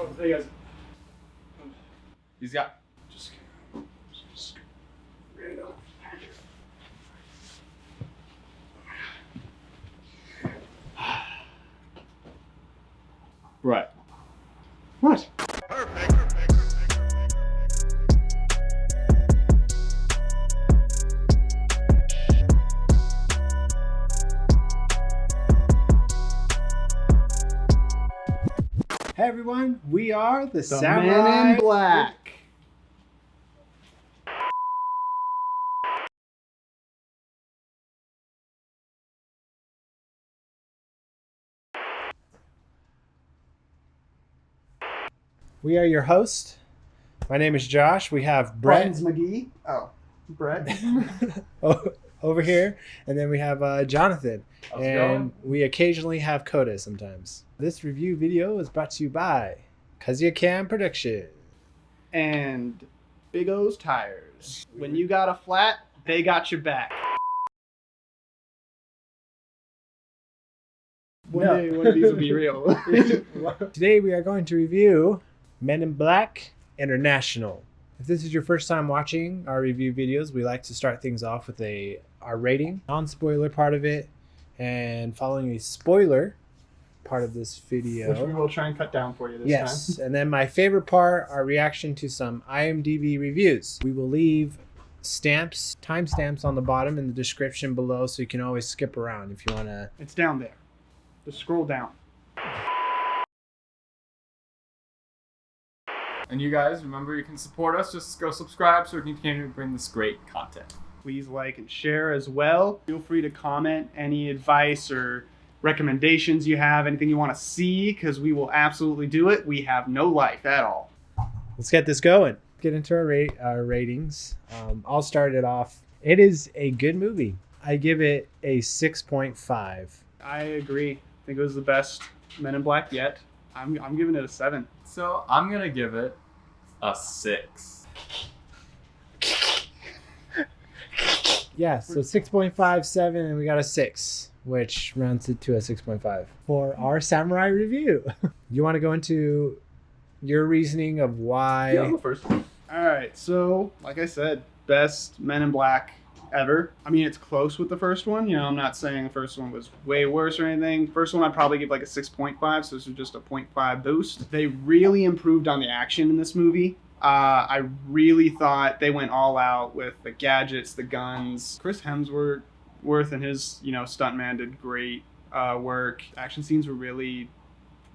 Oh, hey guys. He's got. Just read it off. Right. What? Hey everyone, we are the Samurai Men in Black. We are your host. My name is Josh. We have Brett Brett McGee. Oh, Brett. over here, and then we have Jonathan. How's it And going? we occasionally have Coda sometimes. This review video is brought to you by KazuyaKam Production. And Big O's Tires. When you got a flat, they got your back. One day, one of these will be real. Today we are going to review Men in Black International. If this is your first time watching our review videos, we like to start things off with our rating, non-spoiler part of it, and following a spoiler part of this video. Which we will try and cut down for you this Yes, and then my favorite part, our reaction to some IMDb reviews. We will leave timestamps on the bottom in the description below, so you can always skip around if you want to. It's down there. Just scroll down. And you guys, remember you can support us. Just go subscribe so we can continue to bring this great content. Please like and share as well. Feel free to comment any advice or recommendations you have, anything you want to see, because we will absolutely do it. We have no life at all. Let's get this going. Get into our ratings. I'll start it off. It is a good movie. I give it a 6.5. I agree. I think it was the best Men in Black yet. I'm giving it a 7. So I'm gonna give it a 6. Yeah, so 6.5, 7, and we got a 6, which rounds it to a 6.5 for our Samurai review. You want to go into your reasoning of why? Yeah, I'll go first. All right, so like I said, best Men in Black ever. I mean, it's close with the first one. You know, I'm not saying the first one was way worse or anything. First one I'd probably give like a 6.5, so this is just a 0.5 boost. They really improved on the action in this movie. I really thought they went all out with the gadgets, the guns. Chris Hemsworth and his, stuntman did great work. Action scenes were really,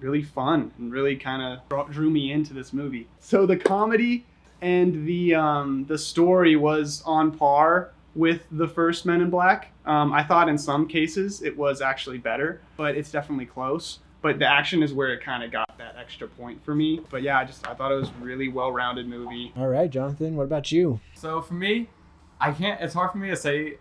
really fun and really kind of drew me into this movie. So the comedy and the story was on par with the first Men in Black. I thought in some cases it was actually better, but it's definitely close. But the action is where it kind of got that extra point for me. But yeah, I thought it was a really well-rounded movie. All right, Jonathan, what about you? So for me, it's hard for me to say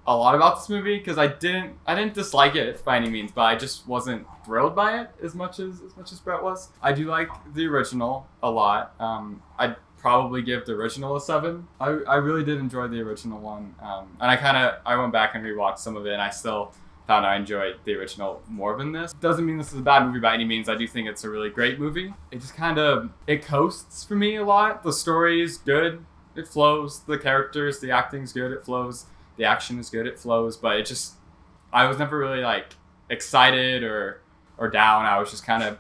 a lot about this movie because I didn't dislike it by any means, but I just wasn't thrilled by it as much as Brett was. I do like the original a lot. I'd probably give the original a 7. I really did enjoy the original one, and I went back and rewatched some of it, and I still found I enjoyed the original more than this. Doesn't mean this is a bad movie by any means. I do think it's a really great movie. It just it coasts for me a lot. The story is good. It flows. The characters, the acting's good. It flows. The action is good. It flows. But I was never really like excited or down. I was just kind of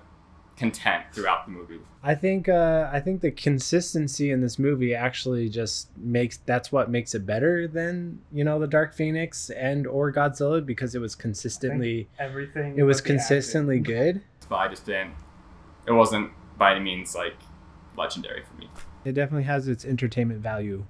content throughout the movie. I think the consistency in this movie actually just that's what makes it better than the Dark Phoenix and or Godzilla, because it was consistently Everything. it was consistently good. But I just didn't. It wasn't by any means like legendary for me. It definitely has its entertainment value.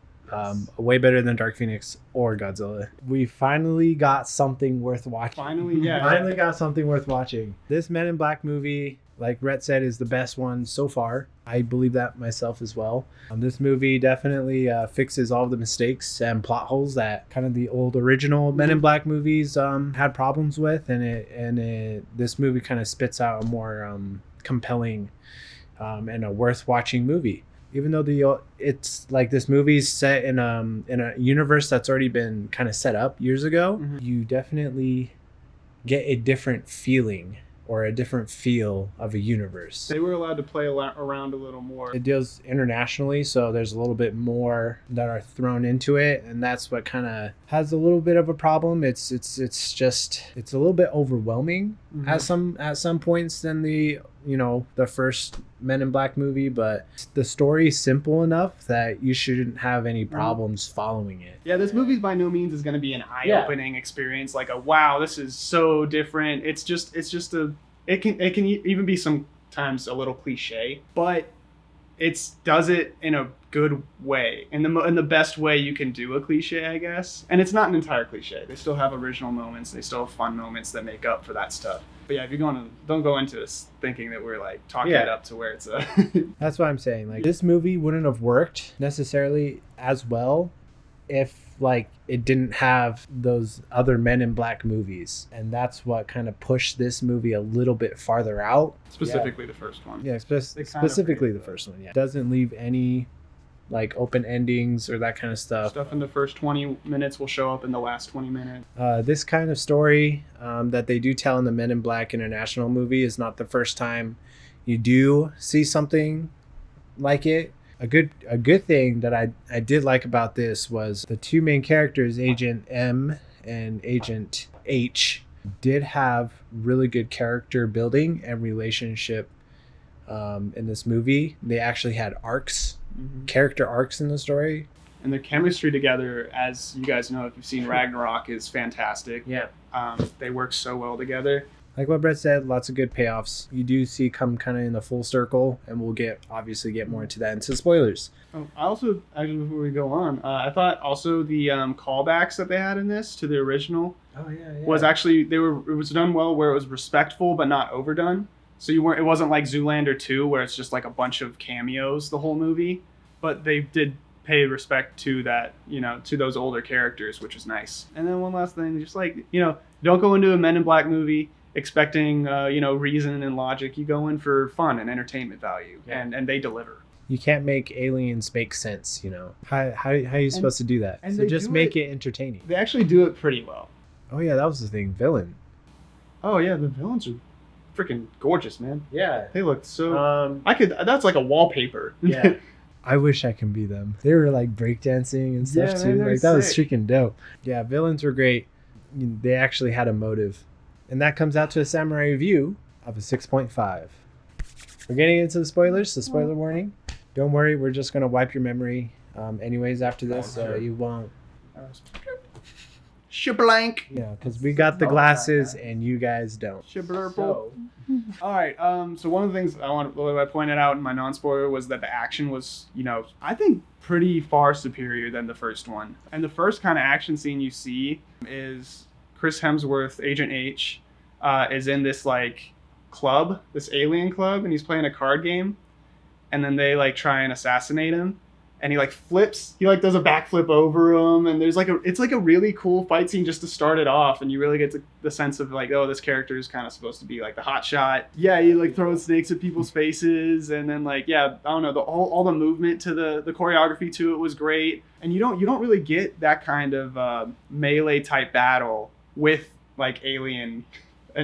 Way better than Dark Phoenix or Godzilla. We finally got something worth watching. Finally got something worth watching. This Men in Black movie, like Rhett said, is the best one so far. I believe that myself as well. This movie definitely fixes all the mistakes and plot holes that kind of the old original Men in Black movies had problems with, and this movie kind of spits out a more compelling and a worth watching movie. Even though it's like this movie's set in a universe that's already been kind of set up years ago, you definitely get a different feeling or a different feel of a universe. They were allowed to play around a little more. It deals internationally, so there's a little bit more that are thrown into it, and that's what kind of has a little bit of a problem. It's a little bit overwhelming at some points than the first Men in Black movie, but the story's simple enough that you shouldn't have any problems following it. Yeah, this movie by no means is going to be an eye-opening experience. Like wow, this is so different. It can even be sometimes a little cliche, but it does it in a good way, in the best way you can do a cliche, I guess. And it's not an entire cliche. They still have original moments. They still have fun moments that make up for that stuff. But yeah, if you're don't go into this thinking that we're like talking it up to where it's a. That's what I'm saying. Like this movie wouldn't have worked necessarily as well if like it didn't have those other Men in Black movies, and that's what kind of pushed this movie a little bit farther out. Specifically the first one. Yeah, specifically the first one. Yeah, doesn't leave any like open endings or that kind of stuff. In the first 20 minutes will show up in the last 20 minutes. This kind of story that they do tell in the Men in Black International movie is not the first time you do see something like it. A good thing that I did like about this was the two main characters, Agent M and Agent H, did have really good character building and relationship in this movie. They actually had arcs. Character arcs in the story, and their chemistry together, as you guys know if you've seen Ragnarok, is fantastic. They work so well together. Like what Brett said, lots of good payoffs. You do see come kind of in the full circle, and we'll obviously get more into that into spoilers. I also, actually, before we go on, I thought also the callbacks that they had in this to the original was actually it was done well, where it was respectful but not overdone. So it wasn't like Zoolander 2 where it's just like a bunch of cameos the whole movie, but they did pay respect to that, to those older characters, which is nice. And then one last thing, just like, don't go into a Men in Black movie expecting, reason and logic. You go in for fun and entertainment value, and they deliver. You can't make aliens make sense, How are you supposed to do that? And so just make it entertaining. They actually do it pretty well. Oh yeah, that was the thing. Villain. Oh yeah, the villains are freaking gorgeous, man. Yeah, they look so. That's like a wallpaper. Yeah, I wish I can be them. They were like breakdancing and stuff too. Like that was freaking dope. Yeah, villains were great. They actually had a motive, and that comes out to a samurai review of a 6.5. We're getting into the spoilers. So spoiler warning. Don't worry, we're just gonna wipe your memory, anyways after this, so you won't. Shablank. Yeah, because we got the glasses and you guys don't. So. All right. So one of the things I pointed out in my non-spoiler was that the action was, I think pretty far superior than the first one. And the first kind of action scene you see is Chris Hemsworth, Agent H, is in this like club, this alien club, and he's playing a card game. And then they like try and assassinate him. And he like flips, he like does a backflip over him, and it's like a really cool fight scene just to start it off, and you really get the sense of like, oh, this character is kind of supposed to be like the hot shot. Yeah, he like throws snakes at people's faces, and then like, yeah, I don't know, all the movement to the choreography to it was great, and you don't really get that kind of melee type battle with like alien.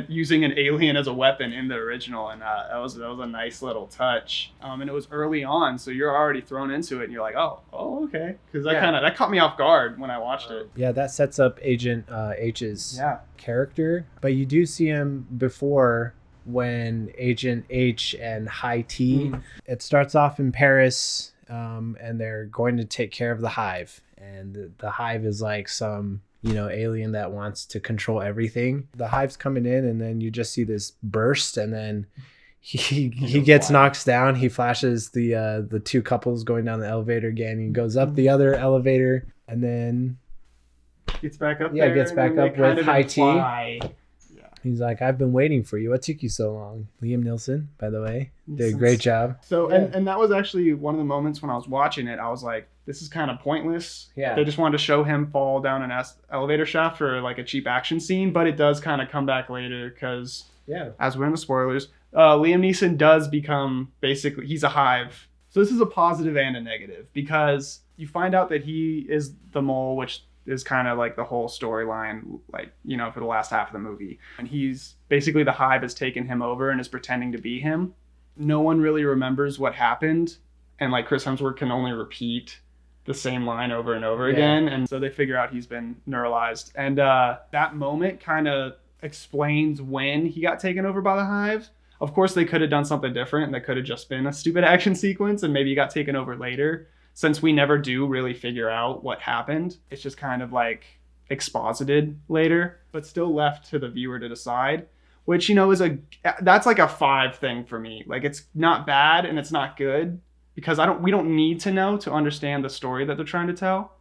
Using an alien as a weapon in the original, and that was a nice little touch. And it was early on, so you're already thrown into it, and you're like, oh, okay, because that caught me off guard when I watched it. Yeah, that sets up Agent H's character, but you do see him before when Agent H and High T. It starts off in Paris, and they're going to take care of the Hive, and the Hive is like some alien that wants to control everything. The Hive's coming in, and then you just see this burst, and then he gets knocked down. He flashes the two couples going down the elevator again. He goes up the other elevator, and then gets back up. Yeah, gets back up with High T. He's like, I've been waiting for you. What took you so long? Liam Neeson, by the way, did a great job. So, and that was actually one of the moments when I was watching it. I was like, this is kind of pointless. Yeah. They just wanted to show him fall down an elevator shaft for like a cheap action scene, but it does kind of come back later because, as we're in the spoilers, Liam Neeson does become basically, he's a Hive. So this is a positive and a negative because you find out that he is the mole, which is kind of like the whole storyline, like, you know, for the last half of the movie. And he's basically, the Hive has taken him over and is pretending to be him. No one really remembers what happened. And like Chris Hemsworth can only repeat the same line over and over again. And so they figure out he's been neuralized. And that moment kind of explains when he got taken over by the Hive. Of course, they could have done something different, and that could have just been a stupid action sequence, and maybe he got taken over later. Since we never do really figure out what happened, it's just kind of like exposited later, but still left to the viewer to decide, which, you know, that's like a 5 thing for me. Like, it's not bad and it's not good, because we don't need to know to understand the story that they're trying to tell.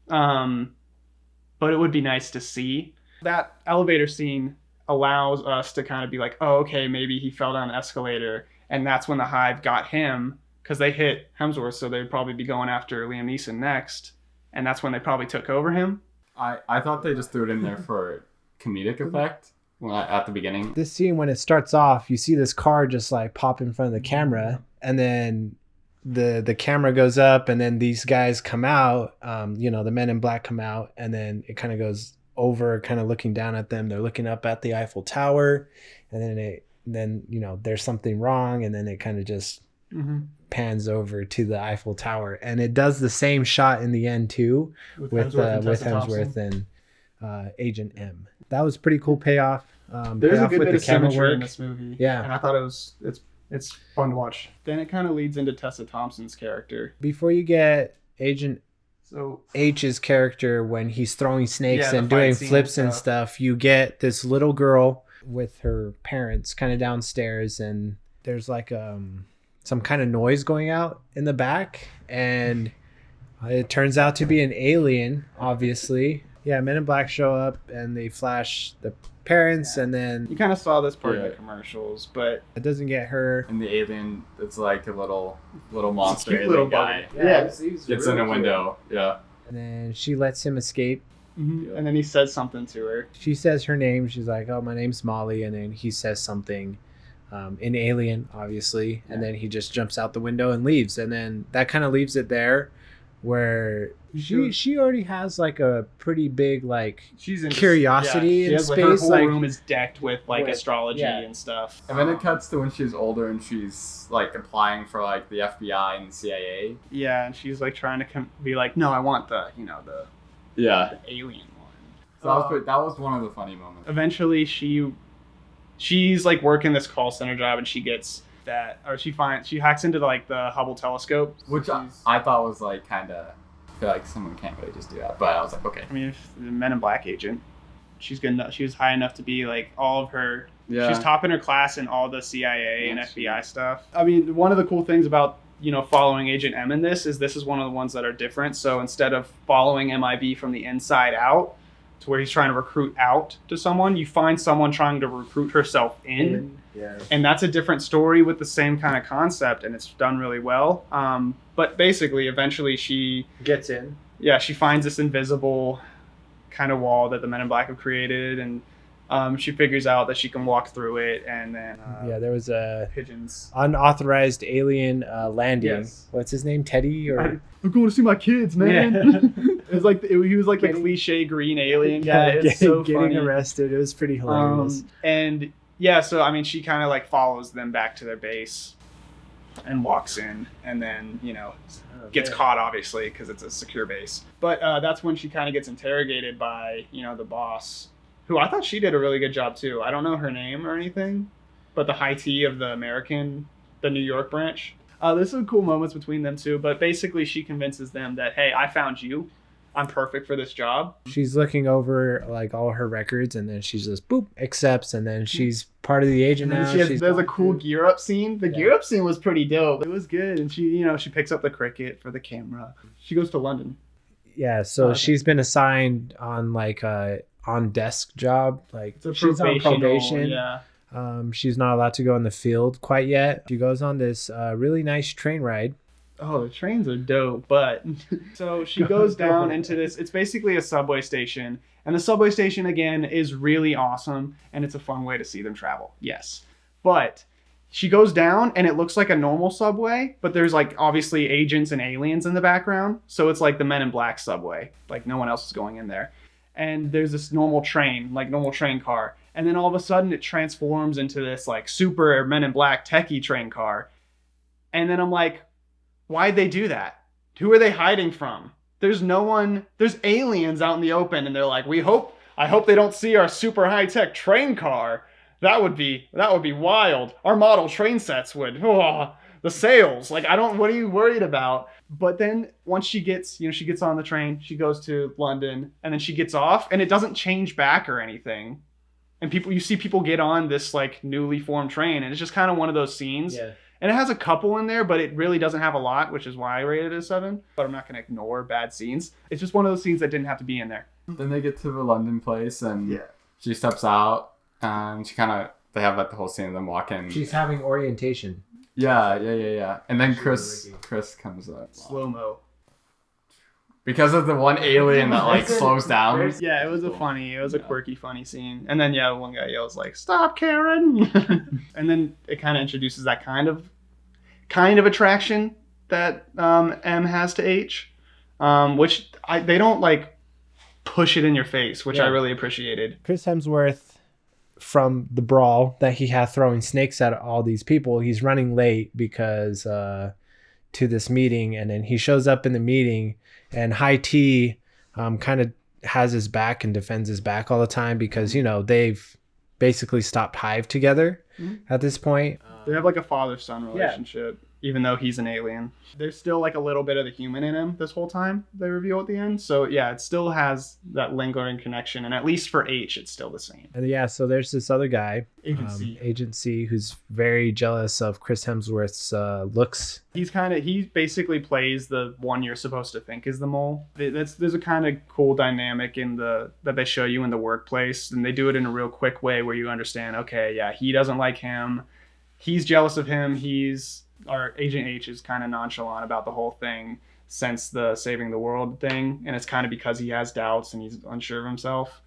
But it would be nice to see. That elevator scene allows us to kind of be like, oh, okay, maybe he fell down the escalator, and that's when the Hive got him, because they hit Hemsworth, so they'd probably be going after Liam Neeson next, and that's when they probably took over him. I thought they just threw it in there for comedic effect at the beginning. This scene, when it starts off, you see this car just like pop in front of the camera, and then the camera goes up, and then these guys come out, you know, the Men in Black come out, and then it kind of goes over, kind of looking down at them. They're looking up at the Eiffel Tower, and then you know, there's something wrong, and then it kind of just pans over to the Eiffel Tower, and it does the same shot in the end too, with Hemsworth and Agent M. That was pretty cool payoff. There's a good bit of symmetry in this movie. Yeah, and I thought it's fun to watch. Then it kind of leads into Tessa Thompson's character. Before you get Agent H's character, when he's throwing snakes and doing flips and stuff, you get this little girl with her parents kind of downstairs, and there's like some kind of noise going out in the back, and it turns out to be an alien, obviously. Yeah, Men in Black show up and they flash the parents, and then you kind of saw this part in the commercials, but it doesn't get her. And the alien, it's like a little monster alien little guy. Gets in a window. Yeah. And then she lets him escape. Yeah. And then he says something to her. She says her name. She's like, "Oh, my name's Molly." And then he says something in alien, obviously. And then he just jumps out the window and leaves. And then that kind of leaves it there, where she already has like a pretty big like curiosity in space. Like, her whole room is decked with like astrology and stuff. And then it cuts to when she's older and she's like applying for like the FBI and the CIA. Yeah, and she's like trying to be like, no, I want the alien one. So that was one of the funny moments. Eventually, she's like working this call center job, and she gets that, or she hacks into like the Hubble telescope, which I thought was like kind of. I feel like someone can't really just do that, but I was like, okay. I mean, if the Men in Black agent, she's good enough. She was high enough to be like all of her. Yeah. She's top in her class in all the CIA and FBI stuff. I mean, one of the cool things about, you know, following Agent M in this is one of the ones that are different. So instead of following MIB from the inside out to where he's trying to recruit out to someone, you find someone trying to recruit herself in. Yeah. And that's a different story with the same kind of concept, and it's done really well. But basically, eventually she gets in. Yeah, she finds this invisible kind of wall that the Men in Black have created, and she figures out that she can walk through it, and then there was a pigeons unauthorized alien landing. Yes. What's his name? Teddy or I'm going to see my kids, man. Yeah. It was like he was like the cliche green alien guy. It's so getting funny. Arrested. It was pretty hilarious. And yeah, so I mean, she kind of like follows them back to their base and walks in, and then, you know, gets caught, obviously, because it's a secure base. But that's when she kind of gets interrogated by, you know, the boss, who I thought she did a really good job too. I don't know her name or anything, but the high T of the New York branch. There's some cool moments between them two, but basically she convinces them that, hey, I found you. I'm perfect for this job. She's looking over like all her records, and then she's just boop, accepts, and then she's part of the agent now. There's a cool gear up scene. The gear up scene was pretty dope. It was good, and she picks up the cricket for the camera. She goes to London. Yeah, so she's been assigned on like a on desk job. Like she's on probation. Yeah. She's not allowed to go in the field quite yet. She goes on this really nice train ride. Oh, the trains are dope, but so she goes down into this. It's basically a subway station, and the subway station again is really awesome, and it's a fun way to see them travel. Yes, but she goes down and it looks like a normal subway, but there's like obviously agents and aliens in the background. So it's like the Men in Black subway. Like no one else is going in there. And there's this normal train car. And then all of a sudden it transforms into this like super Men in Black techie train car. And then I'm like, why'd they do that? Who are they hiding from? There's no one, there's aliens out in the open and they're like, I hope they don't see our super high tech train car. That would be wild. Our model train sets would. Oh, the sales. Like, what are you worried about? But then once she gets on the train, she goes to London, and then she gets off, and it doesn't change back or anything. And you see people get on this like newly formed train, and it's just kind of one of those scenes. Yeah. And it has a couple in there, but it really doesn't have a lot, which is why I rated it a 7. But I'm not going to ignore bad scenes. It's just one of those scenes that didn't have to be in there. Then they get to the London place, and she steps out. They have like the whole scene of them walking. She's having orientation. Yeah. And then Chris comes up. Slow-mo. Because of the one alien that like slows down. Yeah, it was a quirky, funny scene. And then one guy yells like, "Stop, Karen!" And then it kind of introduces that kind of attraction that M has to H, which they don't like push it in your face, which I really appreciated. Chris Hemsworth, from the brawl that he had throwing snakes at all these people, he's running late because to this meeting, and then he shows up in the meeting, and High T kind of has his back and defends his back all the time because they've basically stopped Hive together at this point. They have like a father-son relationship. Even though he's an alien, there's still like a little bit of the human in him this whole time, they reveal at the end. So yeah, it still has that lingering connection, and at least for H, it's still the same. And so there's this other guy, Agent C, who's very jealous of Chris Hemsworth's looks. He basically plays the one you're supposed to think is the mole. There's a kind of cool dynamic that they show you in the workplace, and they do it in a real quick way where you understand, okay, yeah, he doesn't like him, he's jealous of him, our Agent H is kind of nonchalant about the whole thing since the saving the world thing, and it's kind of because he has doubts and he's unsure of himself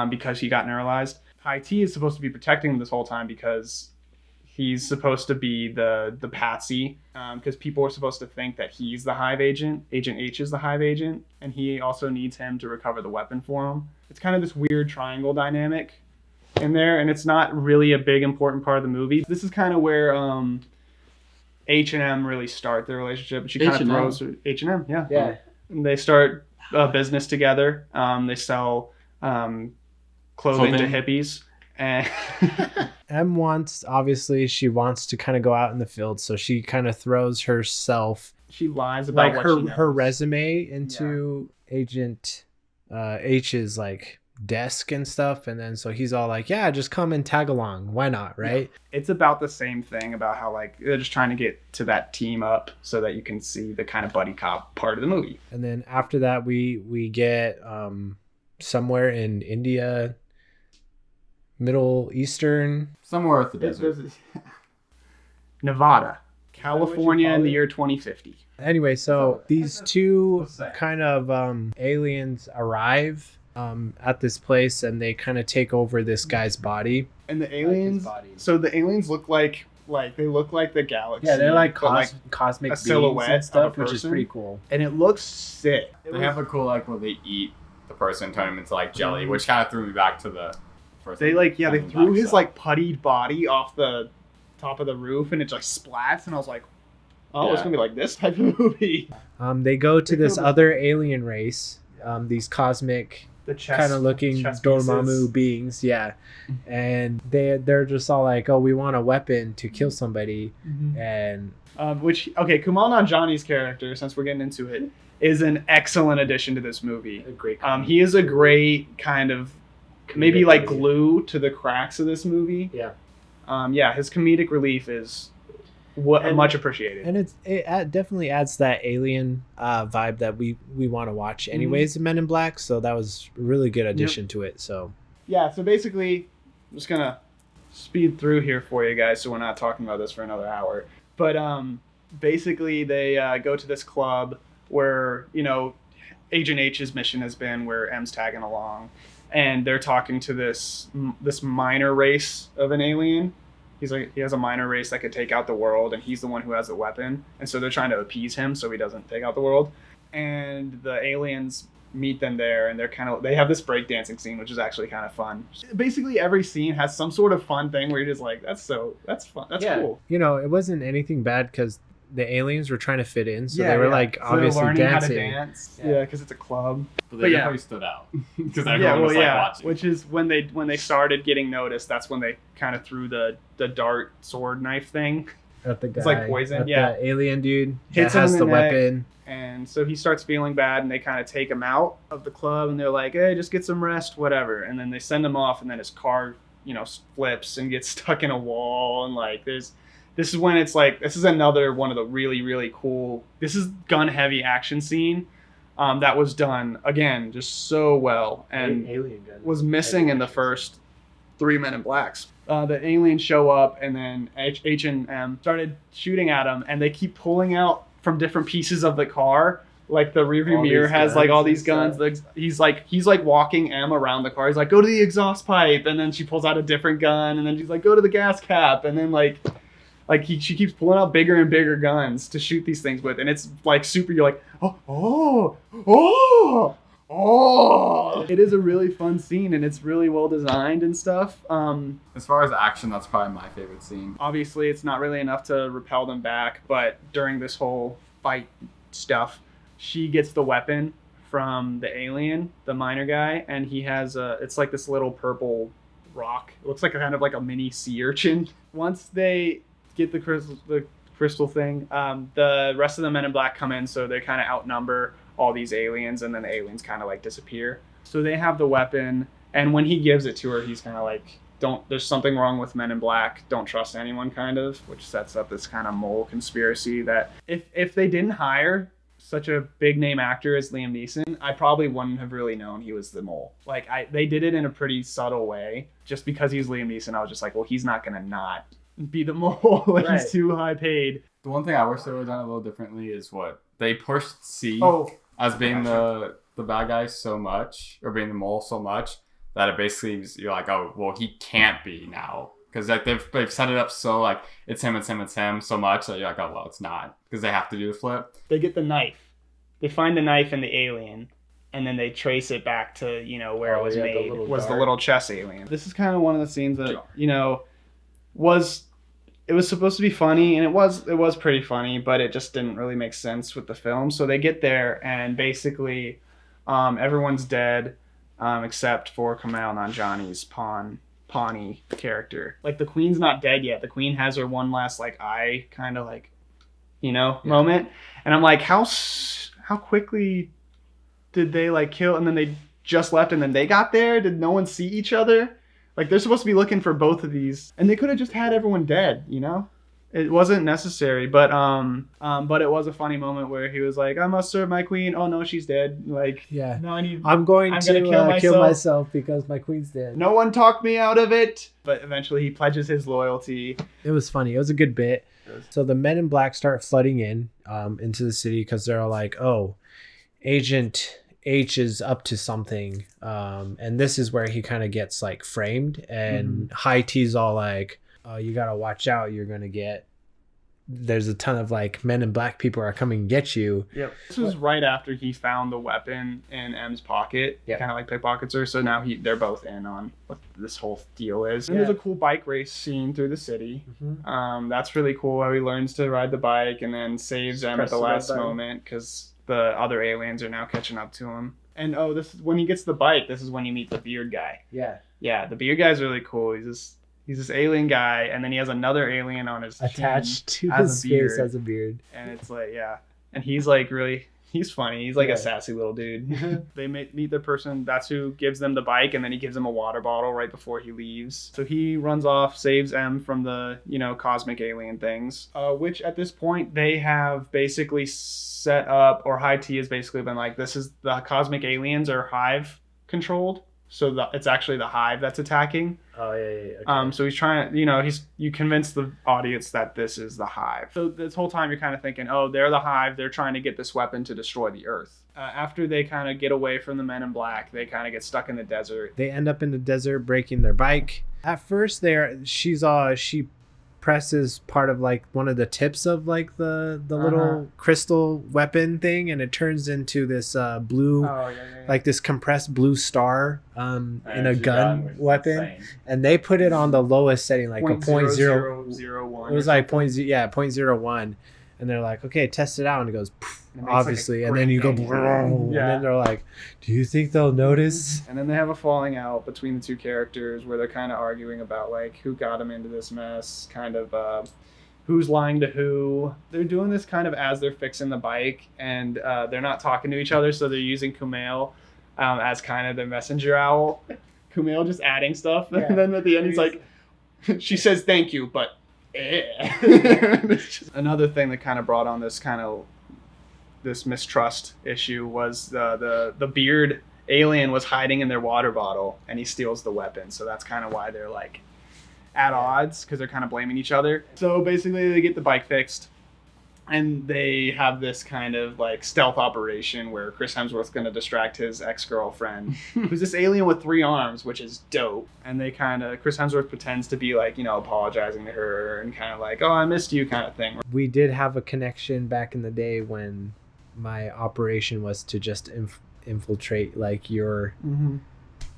because he got neuralized. High T is supposed to be protecting him this whole time because he's supposed to be the patsy, because people are supposed to think that he's the Hive agent. Agent H is the Hive agent, and he also needs him to recover the weapon for him. It's kind of this weird triangle dynamic in there, and it's not really a big important part of the movie. This is kind of where H and M really start their relationship. She kind of throws H&M, yeah. And they start a business together. They sell clothing to hippies. And M wants to kind of go out in the field, so she kind of throws herself. She lies about what she knows. Her resume into Agent H's like desk and stuff, and then so he's all like, yeah, just come and tag along, why not, right? It's about the same thing about how like they're just trying to get to that team up so that you can see the kind of buddy cop part of the movie. And then after that we get somewhere in India, Middle Eastern, somewhere at the desert. Nevada, California in the year 2050. Anyway, so these two kind of aliens arrive at this place, and they kind of take over this guy's body. And the aliens, so the aliens look like the galaxy. Yeah, they're like cosmic beings silhouette and stuff, of a which is pretty cool. And it looks sick. They have a cool like where they eat the person, turn him into like jelly, which kind of threw me back to the first. They threw his like puttied body off the top of the roof, and it just splats, and I was like, it's gonna be like this type of movie. They go to this other alien race, these cosmic kind of looking Dormammu beings, and they're just all like, oh, we want a weapon to kill somebody, and Kumail Nanjiani's character, since we're getting into it, is an excellent addition to this movie. A great he is a great kind of maybe like glue to the cracks of this movie. His comedic relief is much appreciated, and it definitely adds that alien vibe that we want to watch anyways in Men in Black, so that was a really good addition to it. So basically I'm just gonna speed through here for you guys so we're not talking about this for another hour, but basically they go to this club where Agent H's mission has been, where M's tagging along, and they're talking to this minor race of an alien He's like, he has a minor race that could take out the world, and he's the one who has the weapon. And so they're trying to appease him so he doesn't take out the world. And the aliens meet them there, and they have this breakdancing scene, which is actually kind of fun. Basically, every scene has some sort of fun thing where you're just like, that's fun. That's cool. You know, it wasn't anything bad because the aliens were trying to fit in, so they were like obviously learning dancing. How to dance. Yeah, because it's a club. But they definitely stood out because everyone was like watching. Which is when they started getting noticed. That's when they kind of threw the dart sword knife thing. At the guy. It's like poison. The alien dude hits that has him the in the neck. weapon. And so he starts feeling bad, and they kind of take him out of the club, and they're like, hey, just get some rest, whatever. And then they send him off, and then his car, flips and gets stuck in a wall. And like, this is when it's like, this is another one of the really, really cool, this is gun-heavy action scene that was done, again, just so well. And alien gun was missing in the first 3 Men in Blacks. The aliens show up, and then H&M started shooting at him, and they keep pulling out from different pieces of the car. Like the rearview mirror has like all these guns. He's like walking M around the car. He's like, go to the exhaust pipe, and then she pulls out a different gun, and then she's like, go to the gas cap, and then she keeps pulling out bigger and bigger guns to shoot these things with, and it's like super. You're like, oh. It is a really fun scene, and it's really well designed and stuff. As far as action, that's probably my favorite scene. Obviously, it's not really enough to repel them back, but during this whole fight stuff, she gets the weapon from the alien, the miner guy, and he has it's like this little purple rock. It looks like kind of like a mini sea urchin. Once they get the crystal thing, the rest of the Men in Black come in, so they kind of outnumber all these aliens, and then the aliens kind of like disappear. So they have the weapon, and when he gives it to her, he's kind of like, there's something wrong with Men in Black, don't trust anyone, kind of, which sets up this kind of mole conspiracy that if they didn't hire such a big name actor as Liam Neeson, I probably wouldn't have really known he was the mole. Like, they did it in a pretty subtle way. Just because he's Liam Neeson, I was just like, well, he's not gonna not be the mole. Like, right. He's too high paid. The one thing I wish they would have done a little differently is what they pushed C as being the bad guy so much, or being the mole so much, that it basically, you're like, oh, well, he can't be now. Because like they've set it up so like it's him so much that you're like, oh, well, it's not. Because they have to do the flip. They get the knife. They find the knife in the alien, and then they trace it back to, where it was made. The little chess alien. This is kind of one of the scenes that, it was supposed to be funny, and it was pretty funny, but it just didn't really make sense with the film. So they get there, and basically everyone's dead except for Kumail Nanjiani's Pawnee character. Like, the queen's not dead yet. The queen has her one last like eye kind of like, moment. And I'm like, how quickly did they like kill? And then they just left, and then they got there. Did no one see each other? Like, they're supposed to be looking for both of these, and they could have just had everyone dead, It wasn't necessary, but it was a funny moment where he was like, I must serve my queen. Oh no, she's dead. Like, yeah. No, I'm going to kill myself because my queen's dead. No one talked me out of it. But eventually he pledges his loyalty. It was funny. It was a good bit. So the Men in Black start flooding in into the city because they're all like, oh, Agent H is up to something. And this is where he kind of gets like framed, and High T's all like, oh, you got to watch out. You're going to there's a ton of like Men in Black people are coming to get you. Yep. This was right after he found the weapon in M's pocket. Yeah. Kind of like pickpockets her. So now they're both in on what this whole deal is. And there's a cool bike race scene through the city. Mm-hmm. That's really cool how he learns to ride the bike and then saves them at the last moment because the other aliens are now catching up to him. And this is when he gets the bike. This is when you meet the beard guy. Yeah. Yeah. The beard guy's really cool. He's this alien guy, and then he has another alien on his attached to his face as a beard. And it's like, yeah. And he's like he's funny. He's like a sassy little dude. They meet the person, that's who gives them the bike, and then he gives them a water bottle right before he leaves. So he runs off, saves M from the, cosmic alien things, which at this point they have basically set up, or High T has basically been like, this is the cosmic aliens are hive controlled. So it's actually the hive that's attacking. Oh, yeah. Okay. So he's trying to, you convince the audience that this is the hive. So this whole time you're kind of thinking, oh, they're the hive. They're trying to get this weapon to destroy the Earth. After they kind of get away from the Men in Black, they kind of get stuck in the desert. They end up in the desert breaking their bike. At first, she presses part of like one of the tips of like the little crystal weapon thing, and it turns into this blue, like this compressed blue star in a gun weapon. Insane. And they put it on the lowest setting, like a 0.001. It was like 0.01. And they're like, okay, test it out, and it goes obviously, and then you go, and then they're like, do you think they'll notice? And then they have a falling out between the two characters where they're kind of arguing about like who got them into this mess, kind of who's lying to who. They're doing this kind of as they're fixing the bike, and they're not talking to each other, so they're using Kumail as kind of their messenger owl. Kumail just adding stuff, and then at the end he's like, she says thank you, but another thing that kind of brought on this mistrust issue was the beard alien was hiding in their water bottle, and he steals the weapon. So that's kind of why they're like at odds, because they're kind of blaming each other. So basically they get the bike fixed, and they have this kind of like stealth operation where Chris Hemsworth's going to distract his ex-girlfriend, who's this alien with 3 arms, which is dope. And they Chris Hemsworth pretends to be like, apologizing to her and kind of like, oh, I missed you kind of thing. We did have a connection back in the day when my operation was to just infiltrate like your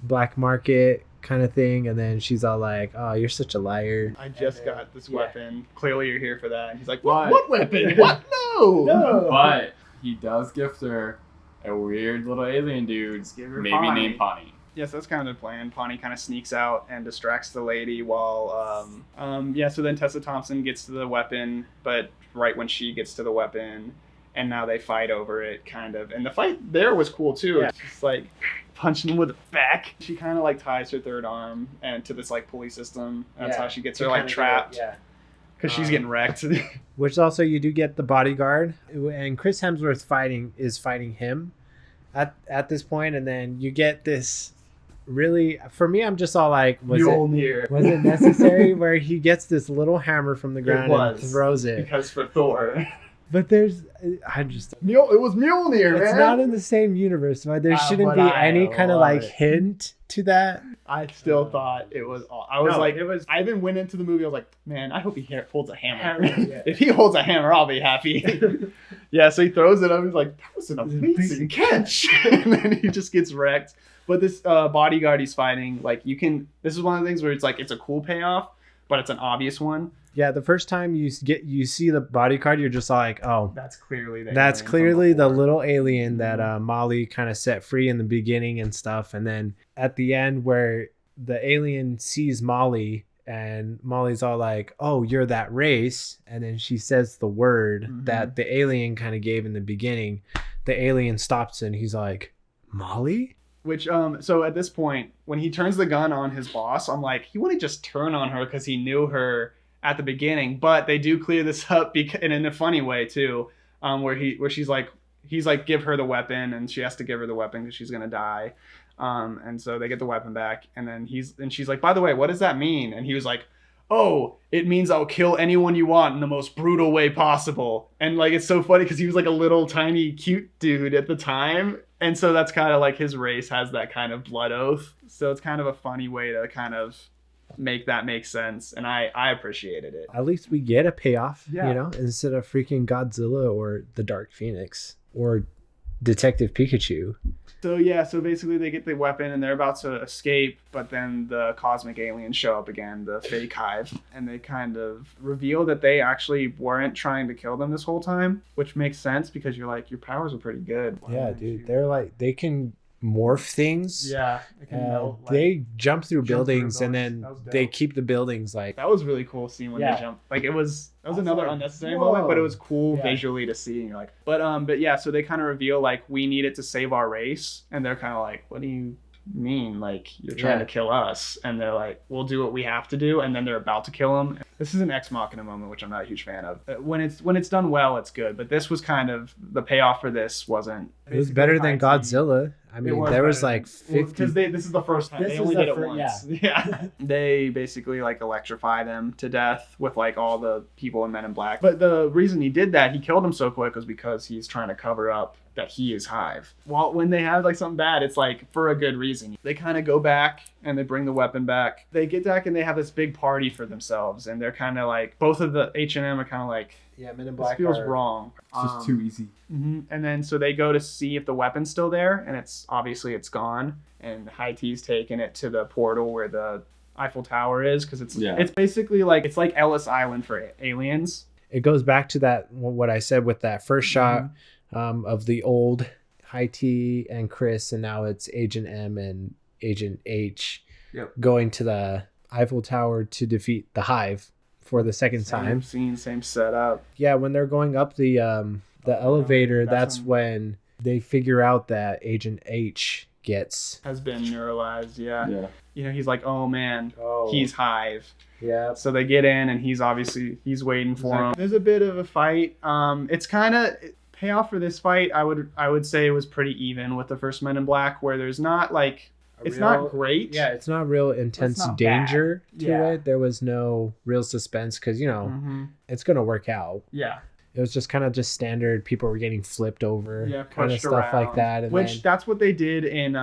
black market kind of thing, and then she's all like, oh, you're such a liar. I just got this weapon. Clearly you're here for that. And he's like, what weapon? What? No. But he does gift her a weird little alien dude, maybe named Pawnee. Yes, that's kind of the plan. Pawnee kind of sneaks out and distracts the lady while, so then Tessa Thompson gets to the weapon, but right when she gets to the weapon, and now they fight over it, kind of. And the fight there was cool, too. Yeah. It's just like punching him with a back. She kind of like ties her third arm and to this like pulley system. That's how she gets her like trapped. Because she's getting wrecked. Which also you do get the bodyguard, and Chris Hemsworth fighting him at this point, and then you get this. Really, for me, I'm just all like, was it necessary? Where he gets this little hammer from the ground and throws it. Because for Thor. But it was Mjolnir, man. It's not in the same universe, but there shouldn't be any kind of like hint to that. I still thought it was. I even went into the movie. I was like, man, I hope he holds a hammer. If he holds a hammer, I'll be happy. So he throws it. I was like, that was an amazing catch. And then he just gets wrecked. But this bodyguard he's fighting, like this is one of the things where it's like it's a cool payoff, but it's an obvious one. Yeah, the first time you see the bodyguard, you're just like, oh, that's clearly the little alien that Molly kind of set free in the beginning and stuff. And then at the end where the alien sees Molly and Molly's all like, oh, you're that race. And then she says the word that the alien kind of gave in the beginning. The alien stops and he's like, Molly? Which, so at this point, when he turns the gun on his boss, I'm like, he wouldn't just turn on her because he knew her at the beginning, but they do clear this up and in a funny way too, where he's like, give her the weapon, and she has to give her the weapon because she's gonna die, and so they get the weapon back, and then she's like, by the way, what does that mean? And he was like, oh, it means I'll kill anyone you want in the most brutal way possible. And like, it's so funny because he was like a little tiny cute dude at the time, and so that's kind of like his race has that kind of blood oath, so it's kind of a funny way to kind of make that make sense, and I appreciated it. At least we get a payoff, instead of freaking Godzilla or the Dark Phoenix or Detective Pikachu. So basically they get the weapon and they're about to escape, but then the cosmic aliens show up again, the fake hive, and they kind of reveal that they actually weren't trying to kill them this whole time, which makes sense because you're like, your powers are pretty good. Yeah, dude, they're like, they can morph things. Yeah, they jump through buildings and then they keep the buildings like. That was really cool seeing when they jump. Like that was another unnecessary moment, but it was cool visually to see. And you're like, but yeah, so they kind of reveal like we need it to save our race, and they're kind of like, what do you mean? Like you're trying to kill us? And they're like, we'll do what we have to do, and then they're about to kill him. This is an Ex Machina moment, which I'm not a huge fan of. When it's done well, it's good, but this was kind of the payoff for this wasn't. It was better than Godzilla. I mean, there was like 50. Because this is the first time. They only did it once. Yeah. They basically like electrify them to death with like all the people in Men in Black. But the reason he did that, he killed them so quick, was because he's trying to cover up that he is Hive. When they have like something bad, it's like for a good reason. They kind of go back and they bring the weapon back. They get back and they have this big party for themselves, and they're kind of like, both of the H&M are kind of like, Yeah, Men in Black feels wrong. It's just too easy. And then so they go to see if the weapon's still there, and it's gone. And High T's taking it to the portal where the Eiffel Tower is, because it's basically like, it's like Ellis Island for aliens. It goes back to that, what I said with that first shot of the old High T and Chris, and now it's Agent M and Agent H going to the Eiffel Tower to defeat the Hive for the second time. Same scene, same setup. Yeah, when they're going up the elevator, that's when they figure out that Agent H has been neuralized. Yeah. You know, he's like, oh man, he's Hive. Yeah. So they get in, and he's waiting for him. There's a bit of a fight. It's kind of payoff for this fight. I would say it was pretty even with the first Men in Black, where there's not like not great. Yeah, it's not real intense danger to it. There was no real suspense because it's gonna work out. Yeah. It was just kind of just standard. People were getting flipped over, kind of stuff around, like that. And that's what they did in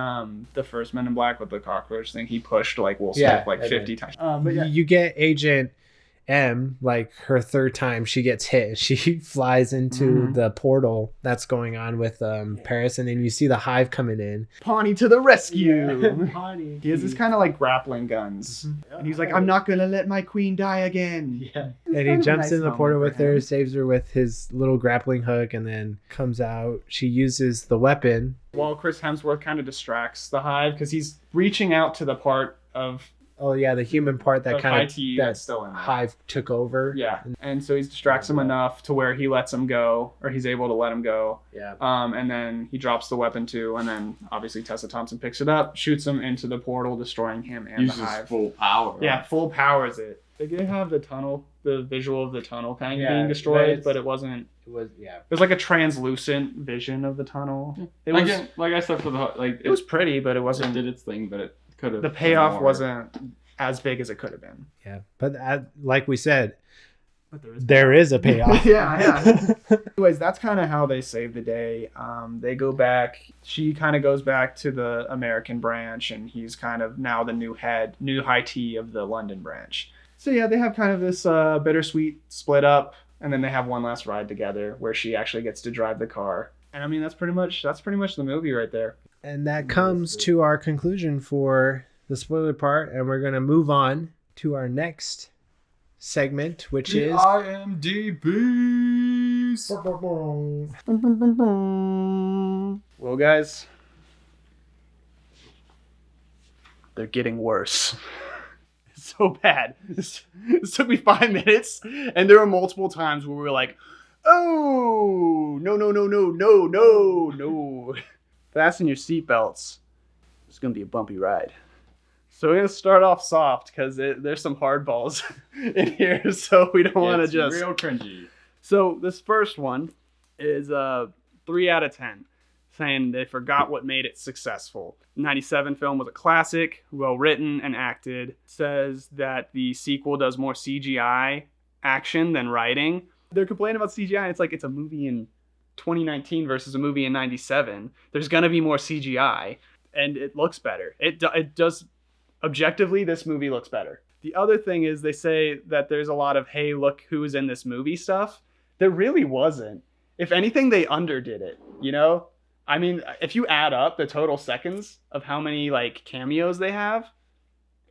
the first Men in Black with the cockroach thing. He pushed like Will Smith 50 times. But you get Agent M, like her third time she gets hit, she flies into the portal that's going on with Paris, and then you see the Hive coming in. Pawnee to the rescue. Pawnee. He has this kind of like grappling guns, and he's like, I'm not gonna let my queen die again. Yeah. And he jumps in the portal with her, saves her with his little grappling hook, and then comes out. She uses the weapon while Chris Hemsworth kind of distracts the Hive because he's reaching out to the part of the human part that kind of that's still in there. Hive took over. Yeah, and so he distracts him enough to where he lets him go, or he's able to let him go. Yeah. And then he drops the weapon too, and then obviously Tessa Thompson picks it up, shoots him into the portal, destroying him and uses the Hive. Full power. Right? Yeah, full powers it. They did have the visual of the tunnel kind of being destroyed, but it wasn't. It was It was like a translucent vision of the tunnel. It was like I said for the it was pretty, but it wasn't. It did its thing, but it could have. The payoff wasn't as big as it could have been. Yeah, but like we said, there is a payoff. yeah. Anyways, that's kind of how they save the day. They go back. She kind of goes back to the American branch, and he's kind of now the new High T of the London branch. So yeah, they have kind of this bittersweet split up, and then they have one last ride together where she actually gets to drive the car. And I mean, that's pretty much the movie right there. And that comes to our conclusion for the spoiler part, and we're gonna move on to our next segment, which is IMDb's. Well, guys, they're getting worse. It's so bad. This took me 5 minutes, and there were multiple times where we were like, "Oh, no! Fasten your seatbelts. It's gonna be a bumpy ride." So we're gonna start off soft because there's some hardballs in here, so we don't want to just real cringy. So this first one is 3 out of 10, saying they forgot what made it successful. 97 film was a classic, well written and acted. Says that the sequel does more CGI action than writing. They're complaining about CGI, and it's like it's a movie in 2019 versus a movie in 97. There's gonna be more CGI, and it looks better. It does. Objectively, this movie looks better. The other thing is they say that there's a lot of, hey, look who's in this movie stuff. There really wasn't. If anything, they underdid it, you know? I mean, if you add up the total seconds of how many, like, cameos they have,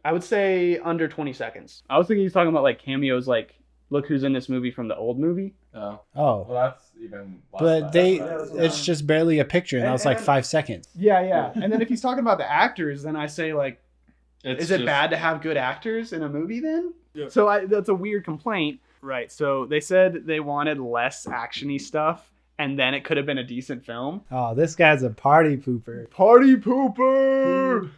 I would say under 20 seconds. I was thinking he's talking about, like, cameos, like, look who's in this movie from the old movie. Oh. Well, that's even less. But it's just barely a picture, and that was like 5 seconds. Yeah. And then if he's talking about the actors, then I say, like, is it bad to have good actors in a movie then? Yeah. So that's a weird complaint. Right. So they said they wanted less actiony stuff, and then it could have been a decent film. Oh, this guy's a party pooper. Party pooper!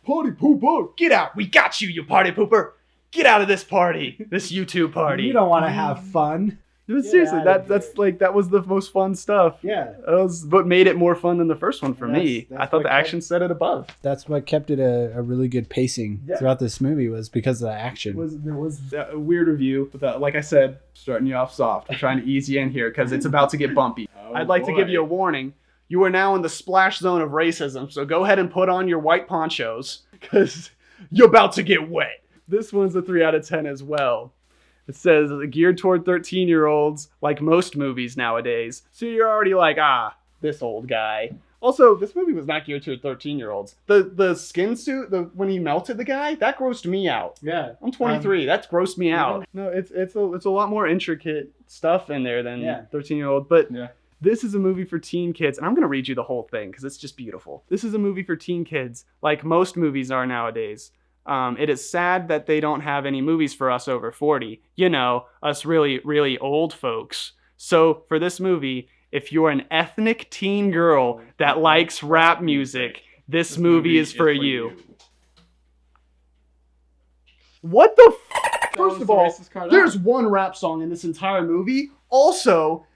Party pooper! Get out! We got you, you party pooper! Get out of this party! This YouTube party! You don't want to have fun. But seriously, that was the most fun stuff. Yeah. That was what made it more fun than the first one for me. I thought the action set it above. That's what kept it a really good pacing throughout this movie, was because of the action. There was a weird review, but like I said, starting you off soft. I'm trying to ease you in here because it's about to get bumpy. I'd like to give you a warning. You are now in the splash zone of racism, so go ahead and put on your white ponchos because you're about to get wet. This one's a 3 out of 10 as well. It says geared toward 13-year-olds, like most movies nowadays. So you're already like, this old guy. Also, this movie was not geared to 13-year-olds. The skin suit, when he melted the guy, that grossed me out. Yeah. I'm 23. That's grossed me out. No, it's a lot more intricate stuff in there than 13-year-old. But this is a movie for teen kids. And I'm going to read you the whole thing because it's just beautiful. This is a movie for teen kids, like most movies are nowadays. It is sad that they don't have any movies for us over 40. You know, us really, really old folks. So for this movie, if you're an ethnic teen girl that likes rap music, this movie is for you. What the f***? First of all, there's one rap song in this entire movie. Also,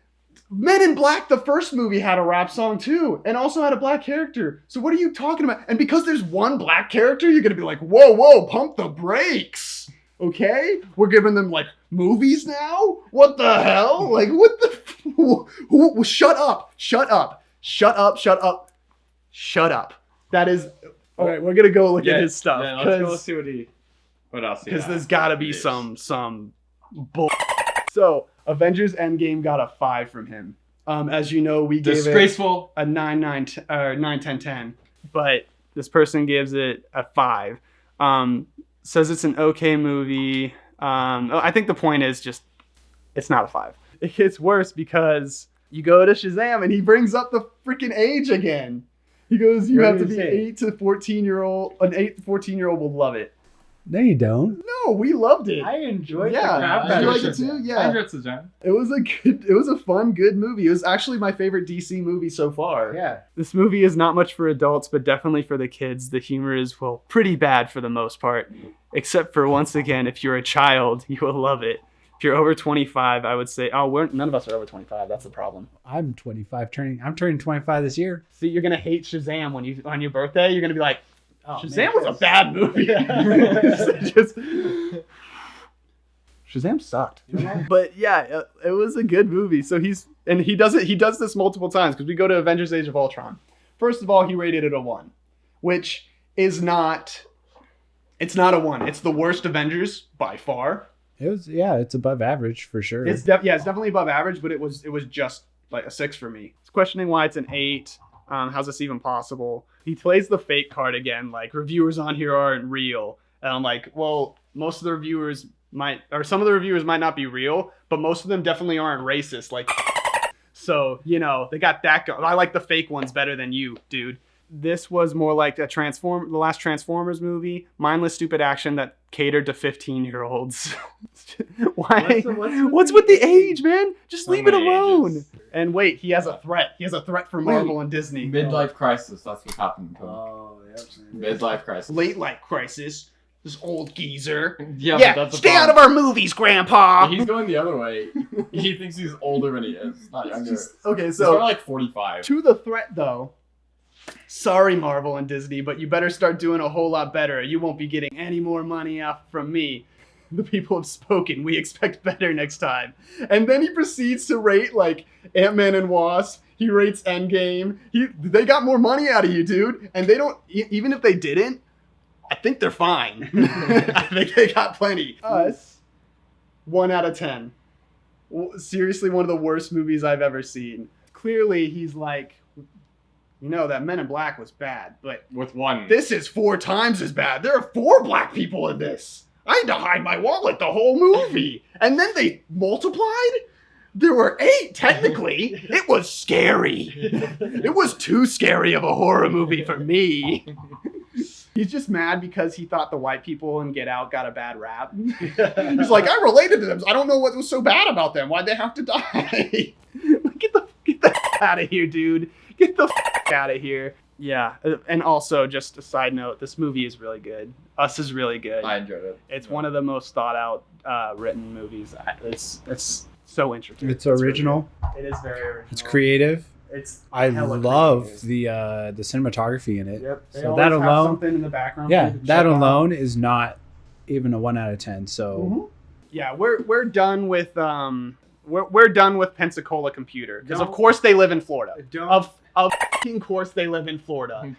Men in Black, the first movie, had a rap song too, and also had a black character. So what are you talking about? And because there's one black character, you're gonna be like, whoa, pump the brakes. Okay? We're giving them, like, movies now? What the hell? Like, what the... Shut up. That is... All right, we're going to go look at his stuff. Yeah, let's go see what else he has. Because there's got to be some bull... So, Avengers Endgame got a 5 from him. As you know, we gave it a 9, 10, 10. But this person gives it a 5. Says it's an okay movie. I think the point is just, it's not a 5. It gets worse because you go to Shazam and he brings up the freaking age again. He goes, you have to be 8 to 14-year-old. An 8 to 14-year-old will love it. No, you don't. No, we loved it. I enjoyed the crap. Did you like it too? Yeah. I enjoyed Shazam. It was a fun, good movie. It was actually my favorite DC movie so far. Yeah. This movie is not much for adults, but definitely for the kids. The humor is, well, pretty bad for the most part. Except for, once again, if you're a child, you will love it. If you're over 25, I would say, none of us are over 25. That's the problem. I'm 25. I'm turning 25 this year. See, you're gonna hate Shazam on your birthday. You're gonna be like, Shazam was a bad movie. Shazam sucked. But yeah, it was a good movie. So he does this multiple times because we go to Avengers Age of Ultron. First of all, he rated it a 1, which is not. It's not a 1. It's the worst Avengers by far. It's above average for sure. It's definitely above average, but it was just like a 6 for me. It's questioning why it's an 8. How's this even possible? He plays the fake card again, like reviewers on here aren't real. And I'm like, well, some of the reviewers might not be real, but most of them definitely aren't racist. Like, so, you know, they got that going. I like the fake ones better than you, dude. This was more like the last Transformers movie, mindless, stupid action that catered to 15-year-olds. Why? What's with the age, man? Just leave it alone. Ages. And wait, he has a threat. He has a threat for Marvel and Disney. Midlife crisis. That's what happened to him. Oh, yep. Midlife crisis. Late life crisis. This old geezer. Yeah, stay out of our movies, Grandpa. He's going the other way. He thinks he's older than he is, not younger. Okay, he's so like 45. To the threat, though. Sorry, Marvel and Disney, but you better start doing a whole lot better. You won't be getting any more money off from me. The people have spoken. We expect better next time. And then he proceeds to rate, like, Ant-Man and Wasp. He rates Endgame. They got more money out of you, dude. And they don't, even if they didn't, I think they're fine. I think they got plenty. Us, 1 out of 10. Seriously, one of the worst movies I've ever seen. Clearly, he's like, you know, that Men in Black was bad, but with 1. This is 4 times as bad. There are 4 black people in this. I had to hide my wallet the whole movie. And then they multiplied? There were 8, technically. It was scary. It was too scary of a horror movie for me. He's just mad because he thought the white people in Get Out got a bad rap. He's like, I related to them. I don't know what was so bad about them. Why'd they have to die? Get the out of here, dude. Get the out of here. Yeah, and also, just a side note, this movie is really good. Us is really good. I enjoyed it. It's one of the most thought out written movies. It's so intricate. It's original. It is very original. It's creative. I love the cinematography in it. Yep. So that alone, something in the background. Yeah, that alone is not even a 1 out of 10. So yeah, we're done with we're done with Pensacola Computer because of course they live in Florida. Of course they live in Florida.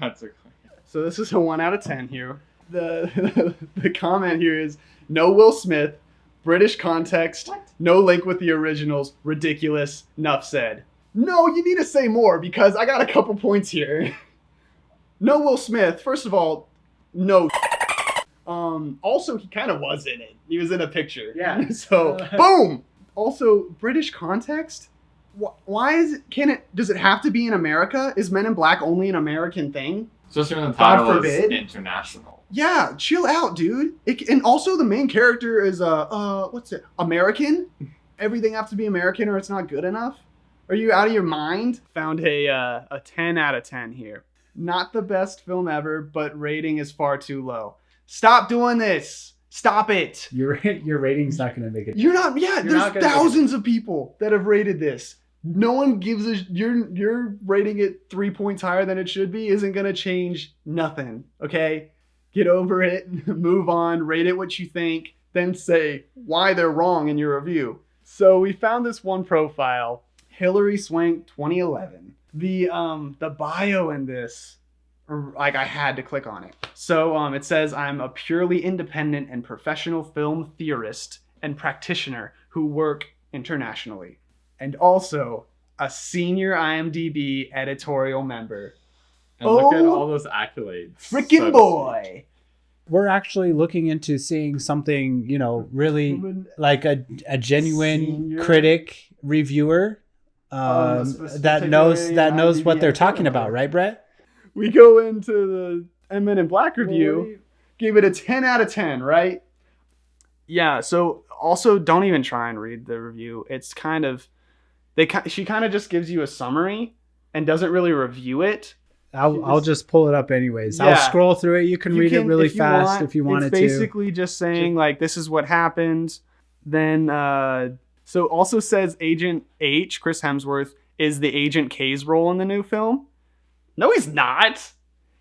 So this is a 1 out of 10 here. the comment here is no Will Smith, British context, no link with the originals, ridiculous, nuff said. No, you need to say more because I got a couple points here. No Will Smith. First of all, no. Also, he kind of was in it. He was in a picture. Yeah. So, boom. Also, British context. Why is it? Does it have to be in America? Is Men in Black only an American thing? Especially when the God title is forbid. international. Yeah, chill out, dude. And also, the main character is what's it? American. Everything has to be American, or it's not good enough. Are you out of your mind? Found a 10 out of 10 here. Not the best film ever, but rating is far too low. Stop doing this. Stop it. Your rating's not going to make it. You're not. Yeah, there's thousands of people that have rated this. No one gives a. You're rating it 3 points higher than it should be. Isn't going to change nothing. Okay, get over it. Move on. Rate it what you think. Then say why they're wrong in your review. So we found this one profile. Hillary Swank 2011. The bio in this, like I had to click on it. So it says I'm a purely independent and professional film theorist and practitioner who work internationally, and also a senior IMDb editorial member. And look at all those accolades. Freaking boy. We're actually looking into seeing something, really like a genuine critic reviewer. That knows what they're talking about, right, Brett? We go into the Men in Black review, gave it a 10 out of 10, right? Yeah, so also don't even try and read the review. It's kind of, she kind of just gives you a summary and doesn't really review it. I'll just pull it up anyways. Yeah. I'll scroll through it. You can read it really fast if you wanted to. It's basically just saying, like, this is what happened. Then, so also says Agent H, Chris Hemsworth, is the Agent K's role in the new film. No, he's not.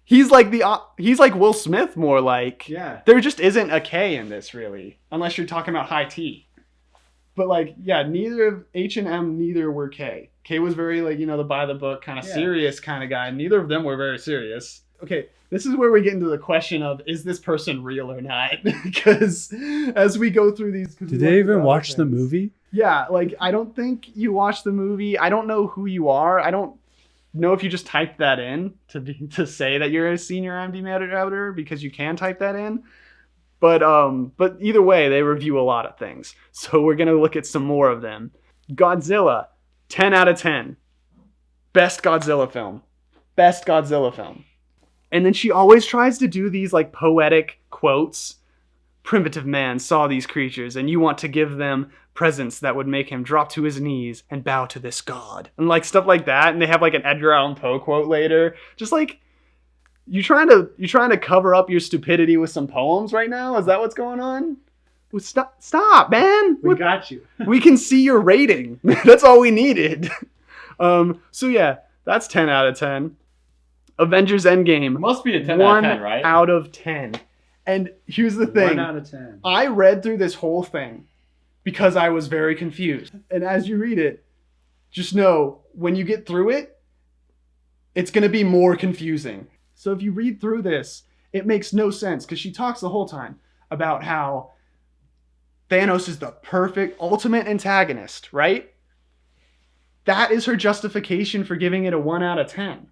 He's like Will Smith, more like. Yeah. There just isn't a K in this, really, unless you're talking about high T. But like, yeah, neither of H and M, neither were K. K was very like, the by the book kind of serious kind of guy. Neither of them were very serious. Okay, this is where we get into the question of, is this person real or not? Because as we go through these... Did they even watch the movie? Yeah, like, I don't think you watched the movie. I don't know who you are. I don't know if you just typed that in to say that you're a senior IMDb editor, because you can type that in. But either way, they review a lot of things. So we're going to look at some more of them. Godzilla, 10 out of 10. Best Godzilla film. Best Godzilla film. And then she always tries to do these like poetic quotes. Primitive man saw these creatures, and you want to give them presents that would make him drop to his knees and bow to this god. And like stuff like that. And they have like an Edgar Allan Poe quote later. Just like, you trying to cover up your stupidity with some poems right now? Is that what's going on? Well, stop, man. We got you. We can see your rating. That's all we needed. So yeah, that's 10 out of 10. Avengers Endgame. It must be a 10 out of 10, right? 1 out of 10. And here's the thing. 1 out of 10. I read through this whole thing because I was very confused. And as you read it, just know when you get through it, it's going to be more confusing. So if you read through this, it makes no sense because she talks the whole time about how Thanos is the perfect ultimate antagonist, right? That is her justification for giving it a 1 out of 10.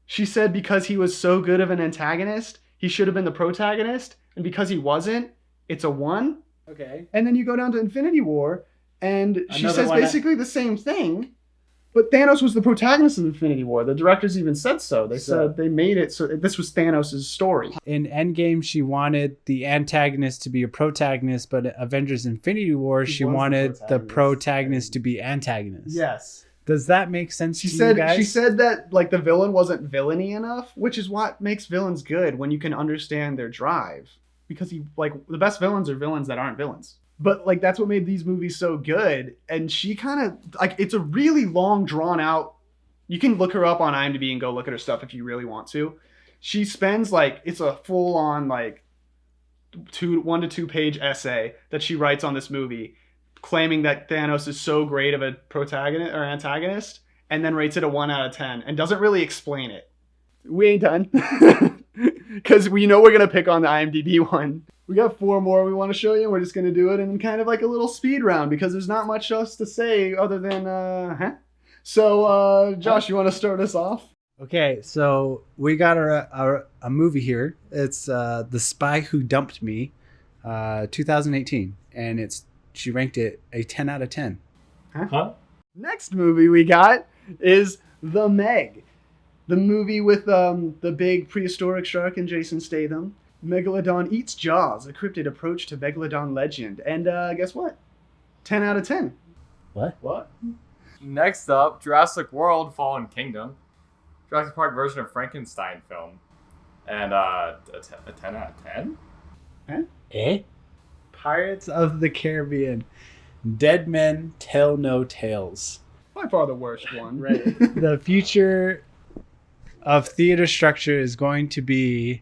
She said because he was so good of an antagonist, he should have been the protagonist, and because he wasn't, it's a 1. Okay. And then you go down to Infinity War, and she Another says one basically the same thing, but Thanos was the protagonist of Infinity War. The directors even said so. They said they made it so this was Thanos' story. In Endgame, she wanted the antagonist to be a protagonist, but Avengers Infinity War, she wanted the protagonist to be antagonist. Yes. Does that make sense She to you guys? She said that like the villain wasn't villainy enough, which is what makes villains good when you can understand their drive. Because the best villains are villains that aren't villains. But like that's what made these movies so good. And she kind of like, it's a really long drawn out. You can look her up on IMDb and go look at her stuff if you really want to. She spends like, it's a full on like 1 to 2 page essay that she writes on this movie, claiming that Thanos is so great of a protagonist or antagonist, and then rates it a 1 out of 10 and doesn't really explain it. We ain't done. because we know we're gonna pick on the IMDb one. We got 4 more we want to show you. We're just gonna do it in kind of like a little speed round because there's not much else to say other than So, Josh, you want to start us off? Okay, so we got a movie here. It's The Spy Who Dumped Me, 2018, and she ranked it a 10 out of 10. Huh? Next movie we got is The Meg, the movie with the big prehistoric shark and Jason Statham. Megalodon eats Jaws, a cryptid approach to Megalodon legend. And guess what? 10 out of 10. What? Next up, Jurassic World: Fallen Kingdom, Jurassic Park version of Frankenstein film, and a 10 out of 10. Eh? Pirates of the Caribbean, Dead Men Tell No Tales. By far the worst one. Right. The future of theater structure is going to be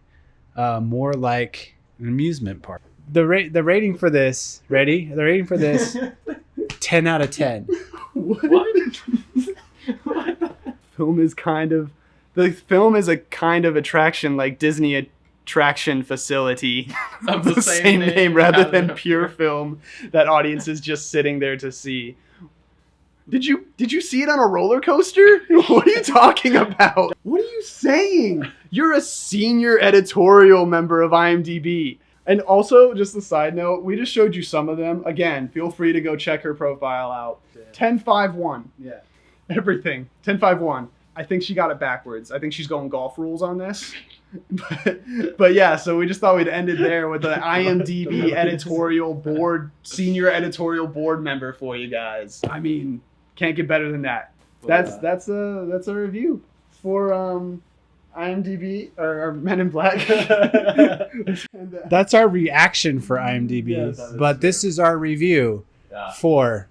more like an amusement park. The rating for this, ready? The rating for this, 10 out of 10. What? The film is a kind of attraction like Disney attraction facility Of the same name rather than pure film that audience is just sitting there to see. Did you see it on a roller coaster? What are you talking about? What are you saying? You're a senior editorial member of IMDb. And also, just a side note, we just showed you some of them. Again, feel free to go check her profile out. 10-5-1. Yeah. Everything. 10-5-1. I think she got it backwards. I think she's going golf rules on this. But yeah, so we just thought we'd end it there with the IMDb editorial board, senior editorial board member for you guys. I mean, can't get better than that. That's a review for IMDb or Men in Black. That's our reaction for IMDb, Yes, but this is our review for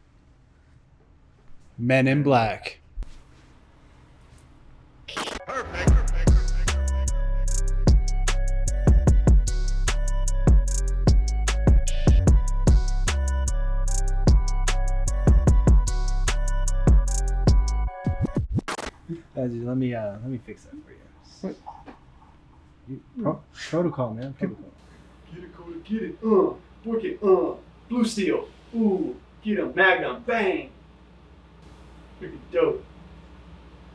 Men in Black. Perfect. Let me fix that for you. Protocol, man. Protocol. Get it, Coda, get it. Work it. Blue Steel. Ooh, get him. Magnum. Bang. Freaking dope.